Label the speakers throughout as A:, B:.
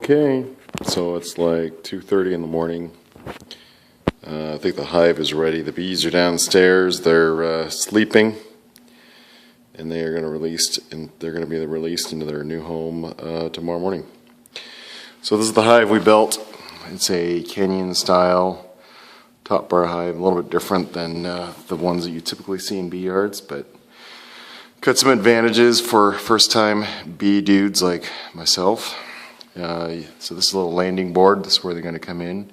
A: Okay, so it's like 2:30 in the morning. I think the hive is ready. The bees are downstairs. They're sleeping, and they are going to be released into their new home tomorrow morning. So this is the hive we built. It's a canyon style top bar hive, a little bit different than the ones that you typically see in bee yards, but got some advantages for first time bee dudes like myself. So this is a little landing board. This is where they're going to come in.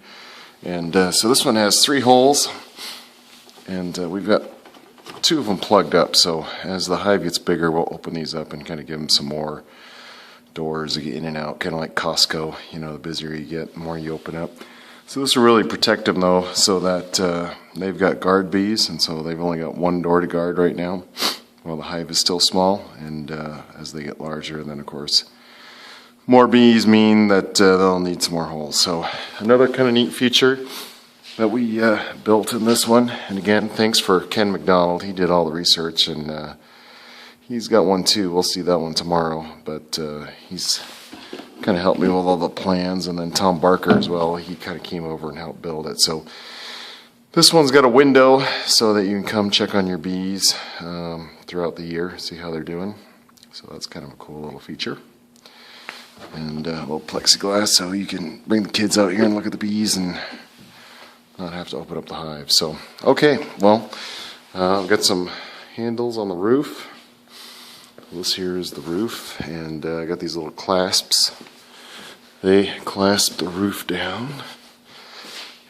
A: And so this one has 3 holes, and we've got 2 of them plugged up. So as the hive gets bigger, we'll open these up and kind of give them some more doors to get in and out, kind of like Costco. You know, the busier you get, the more you open up. So this will really protect them, though, so that they've got guard bees, and so they've only got 1 door to guard right now, while the hive is still small. And as they get larger, then of course more bees mean that they'll need some more holes. So another kind of neat feature that we built in this one. And again, thanks for Ken McDonald. He did all the research, and he's got one too. We'll see that one tomorrow. But he's kind of helped me with all the plans. And then Tom Barker as well. He kind of came over and helped build it. So this one's got a window so that you can come check on your bees throughout the year, see how they're doing. So that's kind of a cool little feature. And a little plexiglass so you can bring the kids out here and look at the bees and not have to open up the hive. So, okay, well, I've got some handles on the roof. This here is the roof, and I got these little clasps. They clasp the roof down.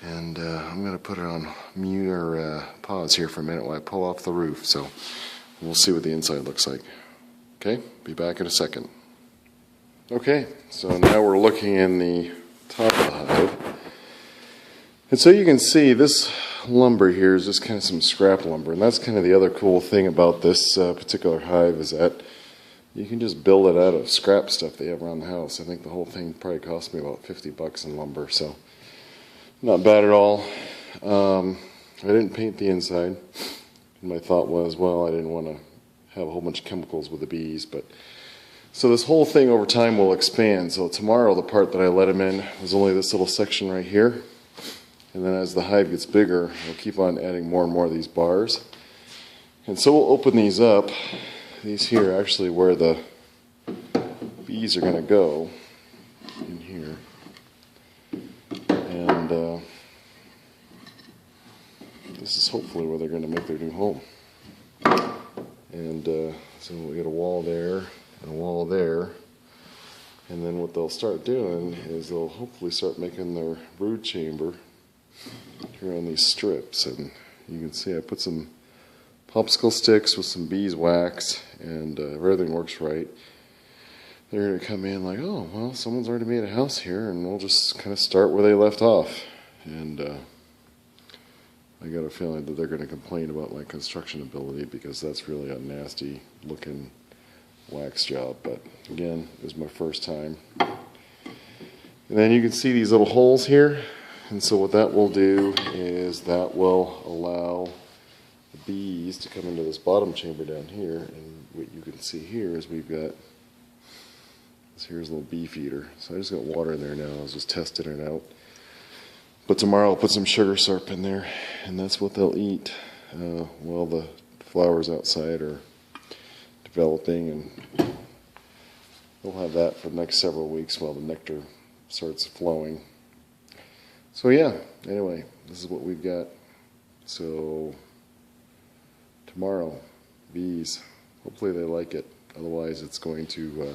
A: And I'm going to put it on mute or pause here for a minute while I pull off the roof. So we'll see what the inside looks like. Okay, be back in a second. Okay, so now we're looking in the top of the hive. And so you can see this lumber here is just kind of some scrap lumber. And that's kind of the other cool thing about this particular hive, is that you can just build it out of scrap stuff they have around the house. I think the whole thing probably cost me about $50 in lumber, so not bad at all. I didn't paint the inside. My thought was, well, I didn't want to have a whole bunch of chemicals with the bees, but so this whole thing over time will expand. So tomorrow the part that I let them in was only this little section right here. And then as the hive gets bigger, we'll keep on adding more and more of these bars. And so we'll open these up. These here are actually where the bees are going to go, in here. And this is hopefully where they're going to make their new home. And so we got a wall there and a wall there, and then what they'll start doing is they'll hopefully start making their brood chamber here on these strips. And you can see I put some popsicle sticks with some beeswax, and if everything works right, they're going to come in like, oh, well, someone's already made a house here, and we'll just kind of start where they left off. And I got a feeling that they're going to complain about my construction ability, because that's really a nasty looking wax job. But again, it was my first time. And then you can see these little holes here, and so what that will do is that will allow the bees to come into this bottom chamber down here. And what you can see here is we've got here's a little bee feeder. So I just got water in there now. I was just testing it out. But tomorrow I'll put some sugar syrup in there, and that's what they'll eat while the flowers outside are developing, and we'll have that for the next several weeks while the nectar starts flowing. So yeah, anyway, this is what we've got. So tomorrow, bees, hopefully they like it. Otherwise it's going to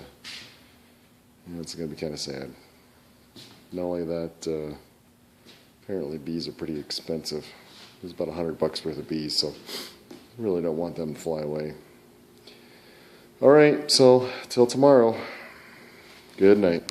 A: it's going to be kind of sad. Not only that, apparently bees are pretty expensive. There's about $100 worth of bees, so I really don't want them to fly away. All right, so till tomorrow, good night.